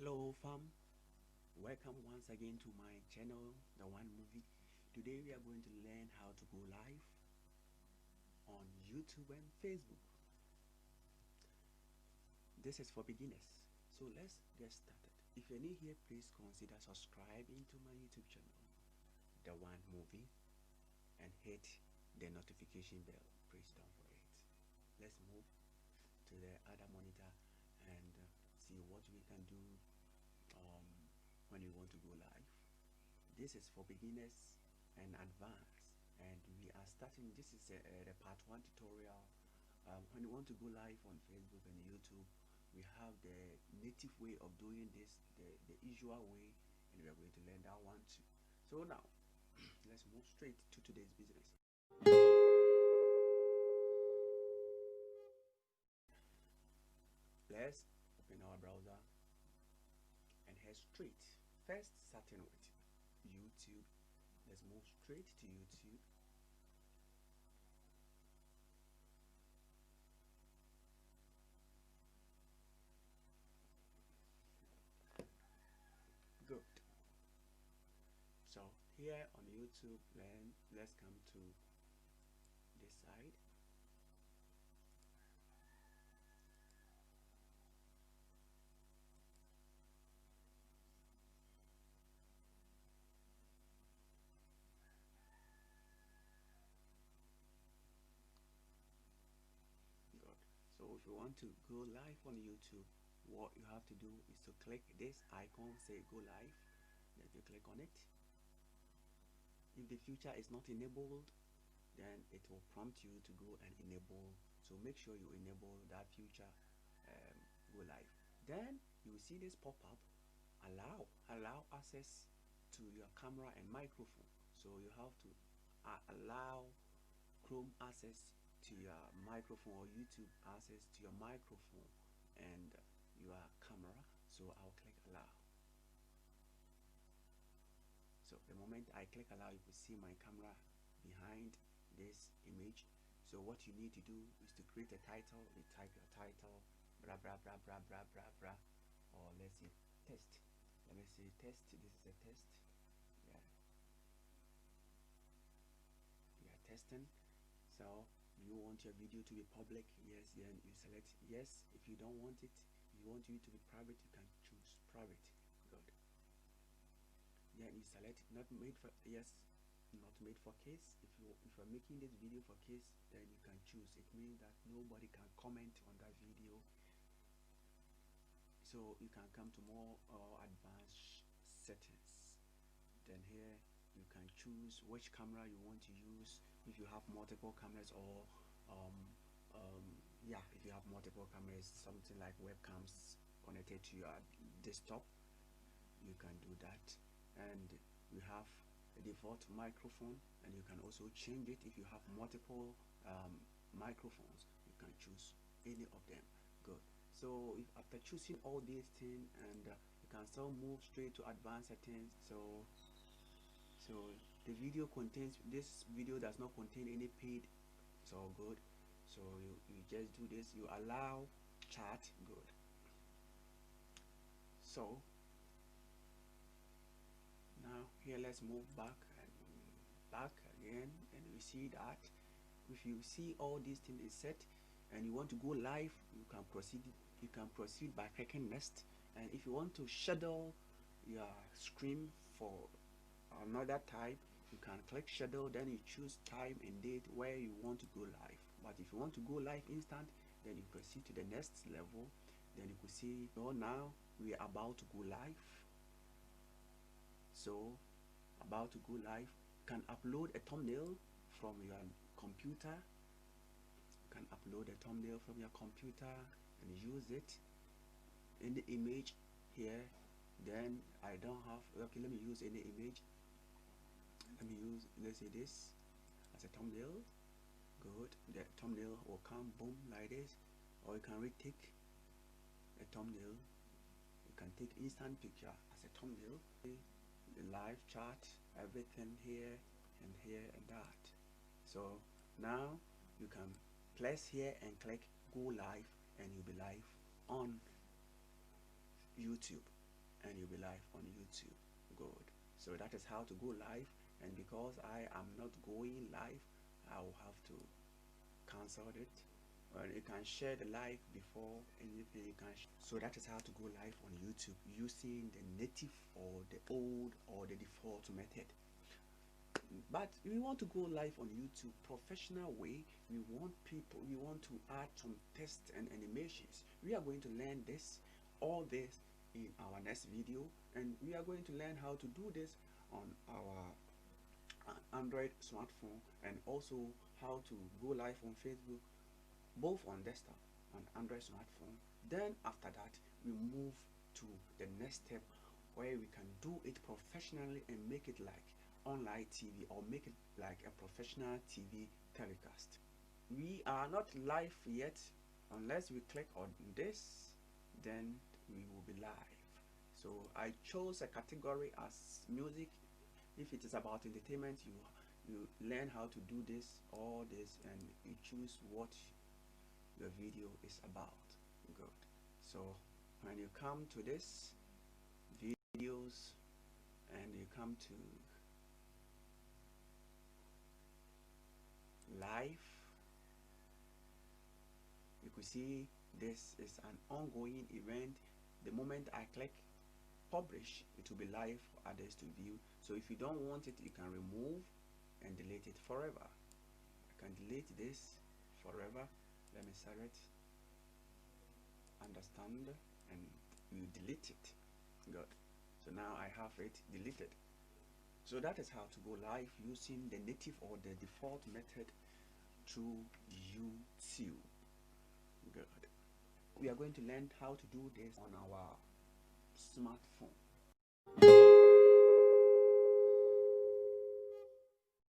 Hello fam, welcome once again to my channel, The One Movie. Today we are going to learn how to go live on YouTube and Facebook. This is for beginners, so let's get started. If you're new here, please consider subscribing to my YouTube channel, The One Movie, and hit the notification bell. Please don't forget. Let's move to the other monitor and see what we can do when you want to go live. This is for beginners and advanced, and we are starting. This is the part 1 tutorial. When you want to go live on Facebook and YouTube, we have the native way of doing this, the usual way, and we are going to learn that one too. So now let's move straight to today's business. Let's open our browser and head straight. First, starting with YouTube. Let's move straight to YouTube. Good. So here on YouTube, then let's come to this side. Good. So if you want to go live on YouTube, what you have to do is to click this icon, say go live, then you click on it. If the feature is not enabled, then it will prompt you to go and enable. So make sure you enable that feature, go live. Then you will see this pop-up, allow access to your camera and microphone. So you have to allow Chrome access to your microphone, or YouTube access to your microphone and your camera. So I'll click allow. So the moment I click allow, you will see my camera behind this image. So what you need to do is to create a title. You type your title, blah blah blah blah blah blah blah, or let's see, test. Let me see, test. This is a test. Yeah, we are testing. So you want your video to be public? Yes. Then you select yes. If you don't want it, you want it to be private, you can choose private. Good. Then you select not made for, yes, not made for kids. If you're making this video for kids, then you can choose. It means that nobody can comment on that video. So you can come to more advanced settings. Then here you can choose which camera you want to use. If you have multiple cameras, or yeah, if you have multiple cameras, something like webcams connected to your desktop, you can do that. And you have a default microphone, and you can also change it. If you have multiple microphones, you can choose any of them. Good. So if after choosing all these things, and you can still move straight to advanced settings. So the video contains, this video does not contain any paid. It's all good. So you just do this, you allow chat. Good. So now here let's move back and back again, and we see that if you see all these things is set and you want to go live, you can proceed by clicking next. And if you want to schedule your stream for another type, you can click schedule, then you choose time and date where you want to go live. But if you want to go live instant, then you proceed to the next level. Then you could see, oh, now we are about to go live. So about to go live, you can upload a thumbnail from your computer. You can upload a thumbnail from your computer and use it in the image here. Then I don't have, okay, let me use any image. Let me use, let's say this as a thumbnail. Good. The thumbnail will come boom like this. Or you can retake a thumbnail. You can take instant picture as a thumbnail. The live chat, everything here and here and that. So now you can press here and click go live, and you'll be live on YouTube. and you'll be live on YouTube. Good. So that is how to go live, and because I am not going live, I will have to cancel it. Well, you can share the live before anything. You can so that is how to go live on YouTube using the native or the old or the default method. But we want to go live on YouTube professional way. We want to add some text and animations. We are going to learn all this in our next video, and we are going to learn how to do this on our Android smartphone, and also how to go live on Facebook, both on desktop and Android smartphone. Then after that, we move to the next step where we can do it professionally and make it like online TV, or make it like a professional TV telecast. We are not live yet. Unless we click on this, then we will be live. So I chose a category as music. If it is about entertainment, you learn how to do this, all this, and you choose what the video is about. Good. So when you come to this videos and you come to live, you could see this is an ongoing event. The moment I click publish, it will be live for others to view. So if you don't want it, you can remove and delete it forever. I can delete this forever. Let me select understand, and you delete it. Good. So now I have it deleted. So that is how to go live using the native or the default method through YouTube. Good. We are going to learn how to do this on our smartphone.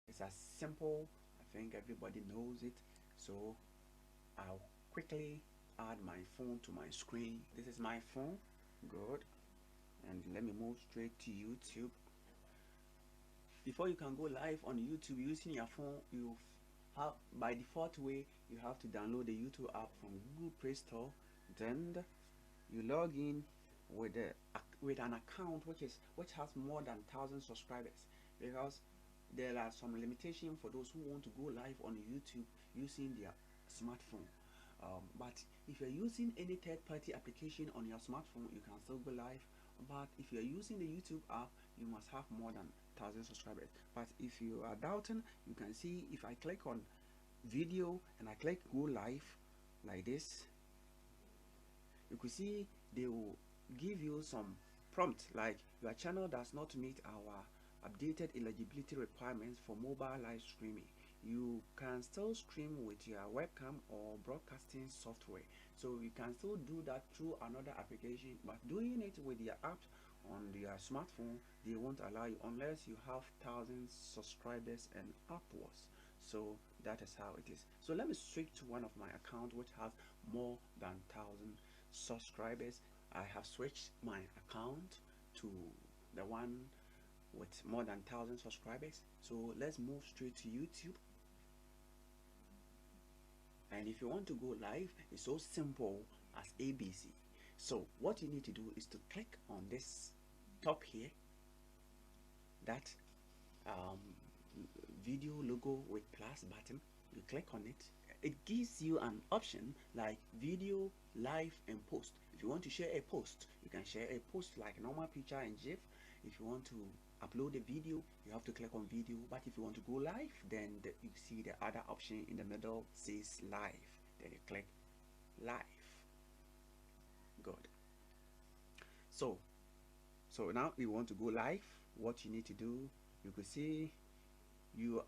It's as simple. I think everybody knows it. So I'll quickly add my phone to my screen. This is my phone. Good. And let me move straight to YouTube. Before you can go live on YouTube using your phone, you have, by default way, you have to download the YouTube app from Google Play Store. Then you log in with an account which has more than 1,000 subscribers, because there are some limitations for those who want to go live on YouTube using their smartphone. But if you're using any third-party application on your smartphone, you can still go live. But if you're using the YouTube app, you must have more than 1,000 subscribers. But if you are doubting, you can see if I click on video and I click go live like this, you could see they will give you some prompt like your channel does not meet our updated eligibility requirements for mobile live streaming. You can still stream with your webcam or broadcasting software. So you can still do that through another application, but doing it with your app on your smartphone, they won't allow you unless you have 1,000 subscribers and upwards. So that is how it is. So let me switch to one of my accounts which has more than 1,000 subscribers. I have switched my account to the one with more than 1,000 subscribers. So let's move straight to YouTube. And if you want to go live, it's so simple as ABC. So what you need to do is to click on this top here, that video logo with plus button. You click on it. It gives you an option like video, live, and post. If you want to share a post, you can share a post like normal picture and GIF. If you want to upload a video, you have to click on video. But if you want to go live, then you see the other option in the middle says live. Then you click live. Good. So now you want to go live. What you need to do, you could see you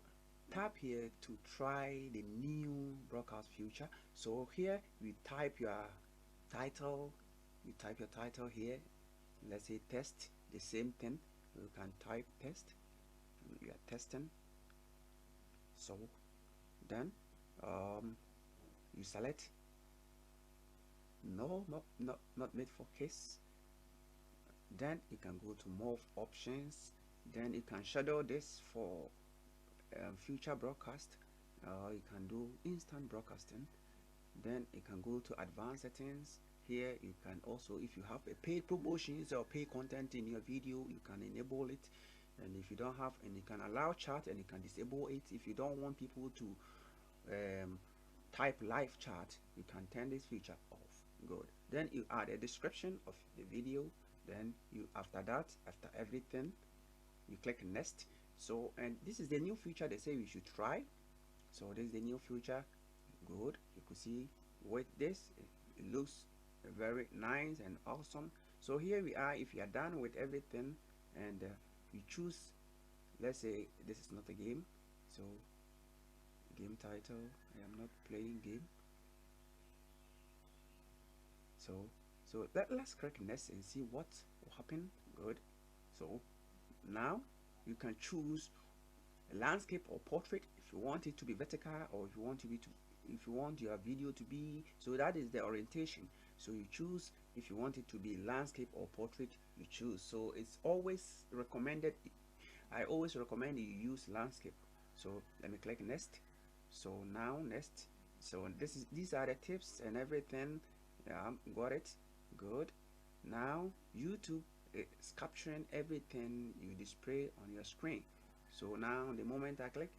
tap here to try the new broadcast feature. So here you type your title. You type your title here. Let's say test. The same thing. You can type test. You are testing. So then you select no, not made for case. Then you can go to more options. Then you can schedule this for future broadcast. You can do instant broadcasting. Then you can go to advanced settings. here you can also, if you have a paid promotions or paid content in your video, you can enable it. And if you don't have, and you can allow chat, and you can disable it. If you don't want people to type live chat, you can turn this feature off. Good. Then you add a description of the video. Then you, after that, after everything, you click next. So, and this is the new feature they say we should try. So this is the new feature. Good. You could see with this, it looks very nice and awesome. So here we are. If you are done with everything, and you choose, let's say this is not a game, so game title, I am not playing game. So let's click next and see what will happen. Good. So now you can choose a landscape or portrait, if you want it to be vertical, or if you want if you want your video to be, so that is the orientation. So you choose, if you want it to be landscape or portrait, you choose. So it's always recommended, I always recommend you use landscape. So let me click next. So now next, so these are the tips and everything. Yeah, got it. Good. Now YouTube is capturing everything you display on your screen. So now the moment I click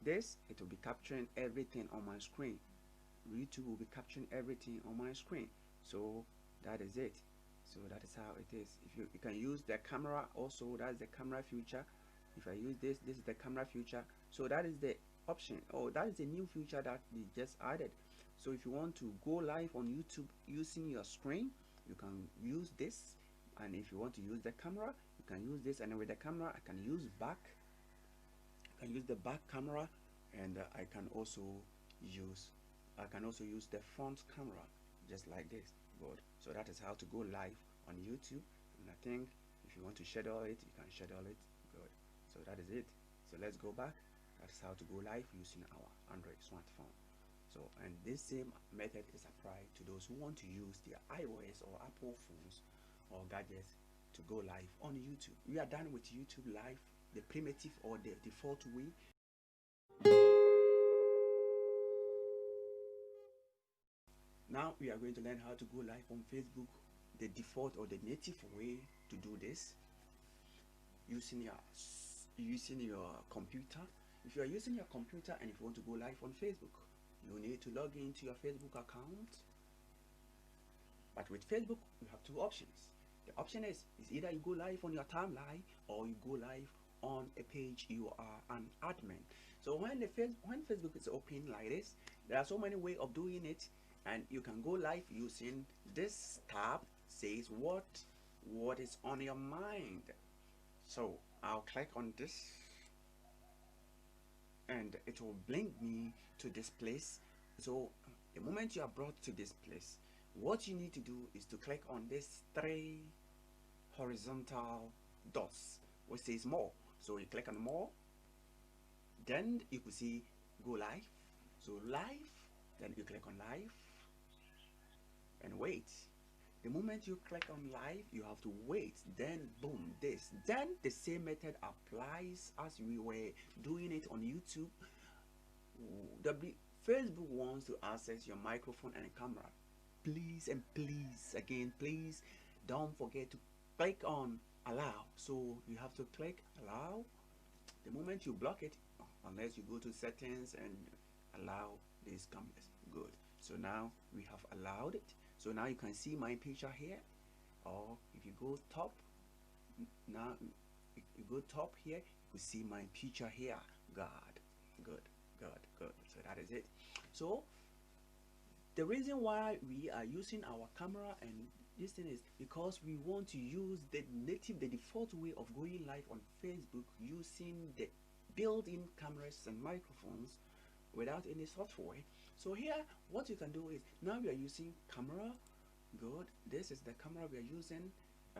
this, it will be capturing everything on my screen. YouTube will be capturing everything on my screen. So that is it. So that is how it is. If you can use the camera also, that's the camera feature. If I use this is the camera feature. So that is the option. Oh, that is a new feature that they just added. So if you want to go live on YouTube using your screen, you can use this. And if you want to use the camera, you can use this. And with the camera, I can use the back camera, and I can also use the front camera, just like this. Good. So that is how to go live on YouTube. And I think if you want to schedule it, you can schedule it. Good. So that is it. So let's go back. That is how to go live using our Android smartphone. So, and this same method is applied to those who want to use their iOS or Apple phones or gadgets to go live on YouTube. We are done with YouTube live, the primitive or the default way. Now we are going to learn how to go live on Facebook, the default or the native way to do this, using your computer. If you are using your computer and if you want to go live on Facebook, you need to log into your Facebook account. But with Facebook, you have two options. The option is either you go live on your timeline or you go live on a page you are an admin. So when Facebook is open like this, there are so many ways of doing it, and you can go live using this tab. Says what is on your mind. So I'll click on this, and it will bring me to this place. So the moment you are brought to this place, what you need to do is to click on this 3 horizontal dots which says more. So you click on more, then you could see go live. So live, then you click on live and wait. The moment you click on live, you have to wait. Then boom, this. Then the same method applies as we were doing it on YouTube. Facebook wants to access your microphone and camera. Please and please, again, please don't forget to click on allow. So you have to click allow. The moment you block it, unless you go to settings and allow these cameras. Good. So now we have allowed it. So now you can see my picture here, or if you go top, now you go top here, you can see my picture here. Good. So that is it. So the reason why we are using our camera and this thing is because we want to use the default way of going live on Facebook using the built-in cameras and microphones without any software. So here what you can do is, now we are using camera. Good. This is the camera we are using,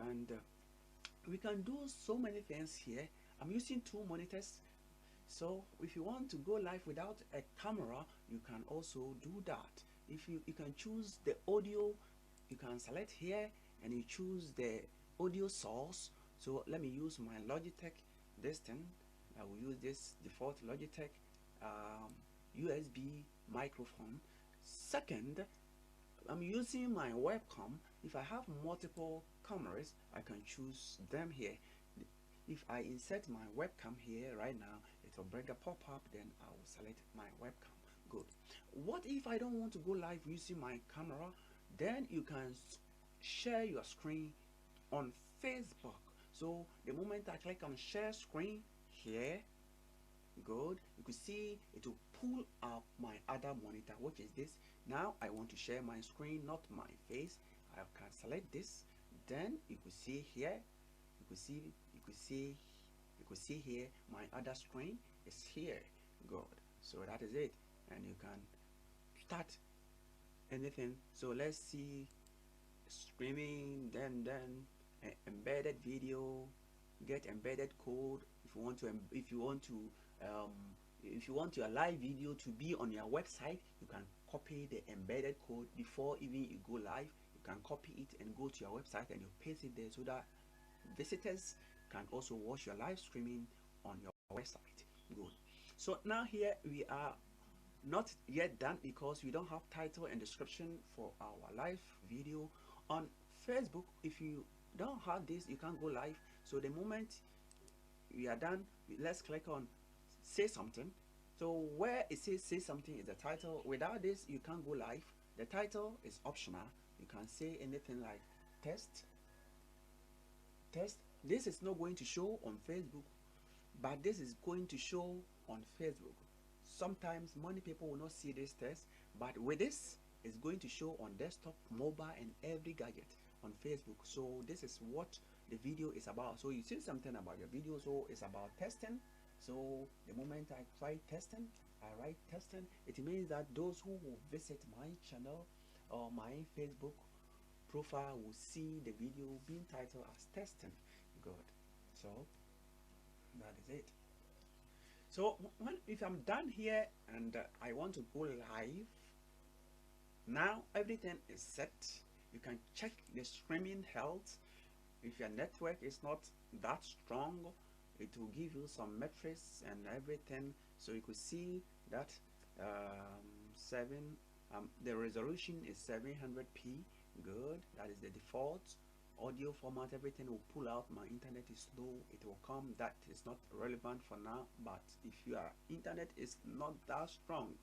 and we can do so many things here. I'm using 2 monitors. So if you want to go live without a camera, you can also do that. If you can choose the audio, you can select here and you choose the audio source. So let me use my Logitech. This thing, I will use this default Logitech USB microphone. Second, I'm using my webcam. If I have multiple cameras, I can choose them here. If I insert my webcam here right now, it will bring a pop-up, then I will select my webcam. Good. What if I don't want to go live using my camera? Then you can share your screen on Facebook. So the moment I click on share screen here, good, you could see it will pull up my other monitor, which is this. Now I want to share my screen, not my face. I can select this. Then you could see here, you could see here my other screen is here. Good. So that is it, and you can start anything. So let's see streaming, then embedded video, get embedded code. If you want your live video to be on your website, you can copy the embedded code before even you go live. You can copy it and go to your website and you paste it there so that visitors can also watch your live streaming on your website. Good. So now here we are not yet done because we don't have title and description for our live video on Facebook. If you don't have this, you can't go live. So the moment we are done, let's click on say something. So where it says say something is the title. Without this, you can't go live. The title is optional. You can say anything like test. This is not going to show on Facebook, but this is going to show on Facebook. Sometimes many people will not see this test, but with this, it's going to show on desktop, mobile, and every gadget on Facebook. So this is what the video is about. So you see something about your video, so it's about testing. So the moment I try testing, I write testing, it means that those who will visit my channel or my Facebook profile will see the video being titled as testing. Good. So that is it. So if I'm done here and I want to go live, now everything is set. You can check the streaming health. If your network is not that strong, it will give you some metrics and everything. So you could see that the resolution is 700p. Good. That is the default audio format. Everything will pull out. My internet is slow, it will come. That is not relevant for now, but if your internet is not that strong,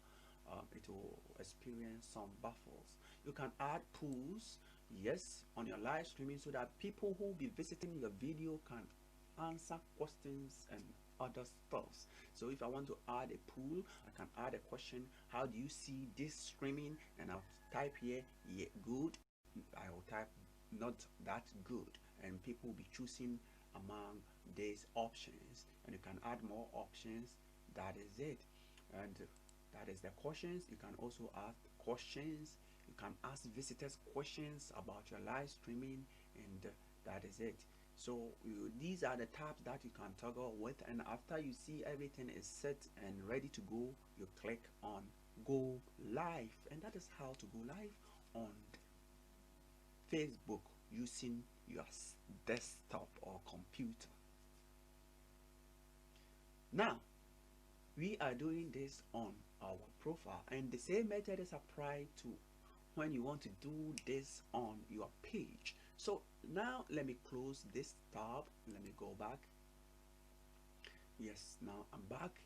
it will experience some buffers. You can add pools, yes, on your live streaming so that people who will be visiting your video can answer questions and other stuff. So if I want to add a pool, I can add a question: how do you see this streaming? And I'll type here, yeah, good. I will type not that good, and people will be choosing among these options, and you can add more options. That is it, and that is the questions. You can also ask questions. You can ask visitors questions about your live streaming, and that is it. So these are the tabs that you can toggle with, and after you see everything is set and ready to go, you click on go live, and that is how to go live on Facebook using your desktop or computer. Now we are doing this on our profile, and the same method is applied to when you want to do this on your page. So now let me close this tab. Let me go back. Yes, now I'm back.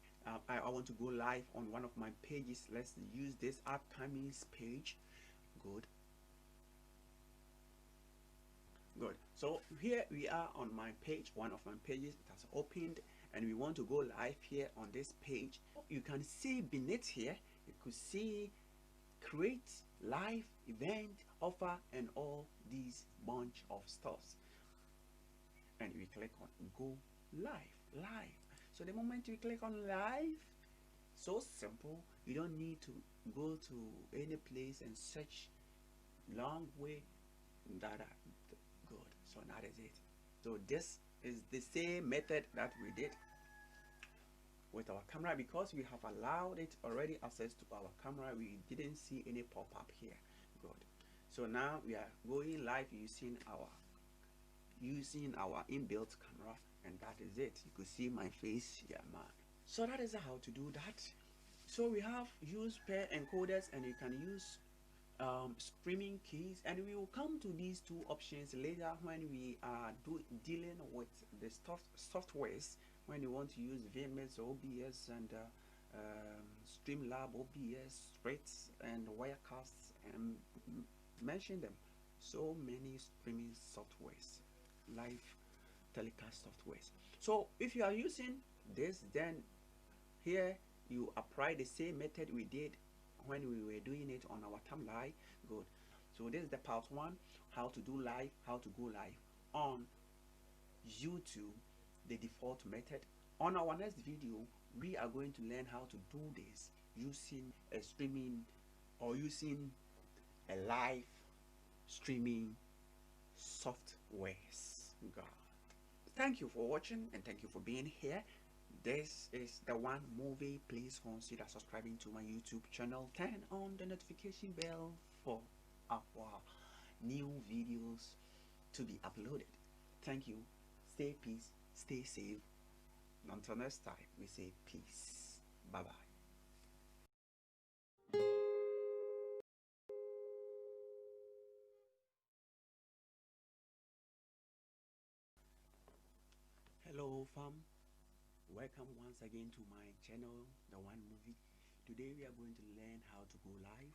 I want to go live on one of my pages. Let's use this upcoming page. Good. So here we are on my page, one of my pages. It has opened, and we want to go live here on this page. You can see beneath here, you could see create live event offer and all these bunch of stuffs, and we click on go live. So the moment we click on live, so simple, you don't need to go to any place and search long way. That good. So that is it. So this is the same method that we did with our camera. Because we have allowed it already access to our camera, we didn't see any pop-up here. Good. So now we are going live using our inbuilt camera, and that is it. You could see my face here, man. So that is how to do that. So we have use pair encoders, and you can use streaming keys, and we will come to these two options later when we are dealing with the softwares, when you want to use VMS, OBS, and Streamlab, OBS, Straits, and Wirecasts, and mention them. So many streaming softwares, live telecast softwares. So if you are using this, then here you apply the same method we did when we were doing it on our timeline. Good. So this is the part one, how to do live, how to go live on YouTube, the default method. On our next video, we are going to learn how to do this using a streaming or using a live streaming softwares. God. Thank you for watching and thank you for being here. This is the one movie. Please consider subscribing to my YouTube channel. Turn on the notification bell for our new videos to be uploaded. Thank you. Stay peace, stay safe. Until next time, we say peace. Bye bye. Hello fam, welcome once again to my channel, The One Movie. Today we are going to learn how to go live